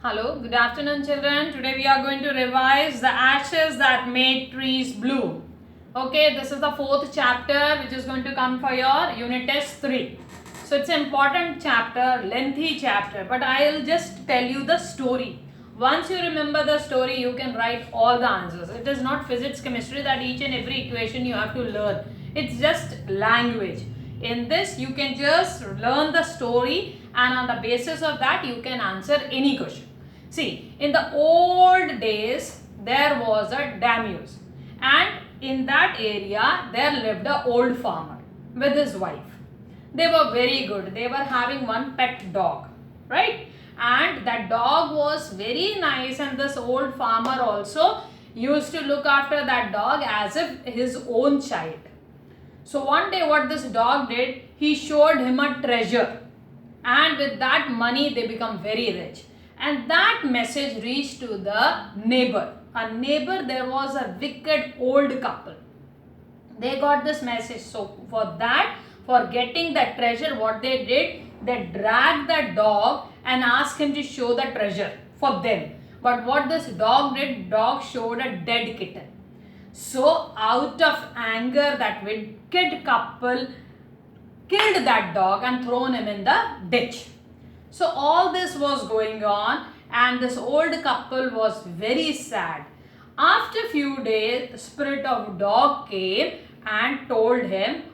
Hello, good afternoon children. Today we are going to revise the ashes that made trees bloom. Okay, this is the fourth chapter which is going to come for your unit test 3. So it's an important chapter, lengthy chapter, but I'll just tell you the story. Once you remember the story, you can write all the answers. It is not physics, chemistry that each and every equation you have to learn. It's just language. In this, you can just learn the story and on the basis of that, you can answer any question. See, in the old days, there was a daimyo, and in that area, there lived an old farmer with his wife. They were very good. They were having one pet dog, right? And that dog was very nice, and this old farmer also used to look after that dog as if his own child. So one day what this dog did, he showed him a treasure, and with that money they become very rich. And that message reached to the neighbor. A neighbor, there was a wicked old couple. They got this message. So for that, for getting that treasure, what they did, they dragged the dog and asked him to show the treasure for them. But what this dog did, dog showed a dead kitten. So out of anger, that wicked couple killed that dog and thrown him in the ditch. So all this was going on, and this old couple was very sad. After few days, the spirit of dog came and told him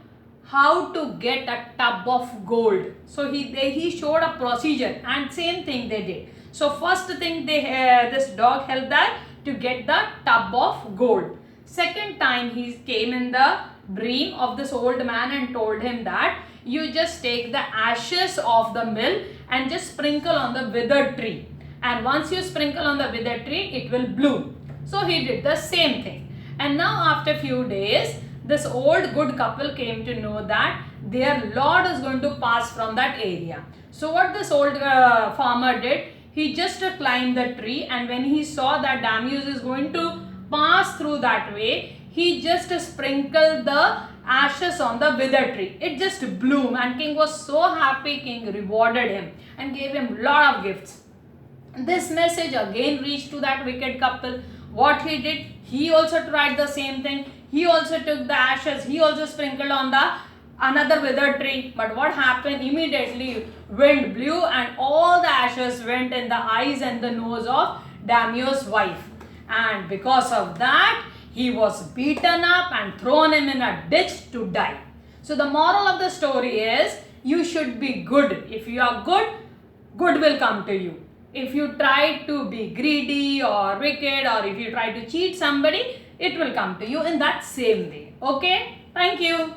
how to get a tub of gold. So he showed a procedure, and same thing they did. So first thing this dog helped that to get the tub of gold. Second time he came in the dream of this old man and told him that you just take the ashes of the mill and just sprinkle on the withered tree, and once you sprinkle on the withered tree, it will bloom. So he did the same thing, and now after few days, this old good couple came to know that their lord is going to pass from that area. So what this old farmer did, he just climbed the tree, and when he saw that daimyo is going to pass through that way, he just sprinkled the ashes on the withered tree. It just bloomed, and king was so happy. King rewarded him and gave him lot of gifts. This message again reached to that wicked couple. What he did, he also tried the same thing. He also took the ashes, he also sprinkled on the another withered tree. But what happened, immediately wind blew and all the ashes went in the eyes and the nose of daimyo's wife, and because of that, he was beaten up and thrown him in a ditch to die. So the moral of the story is, you should be good. If you are good, good will come to you. If you try to be greedy or wicked, or if you try to cheat somebody, it will come to you in that same way. Okay? Thank you.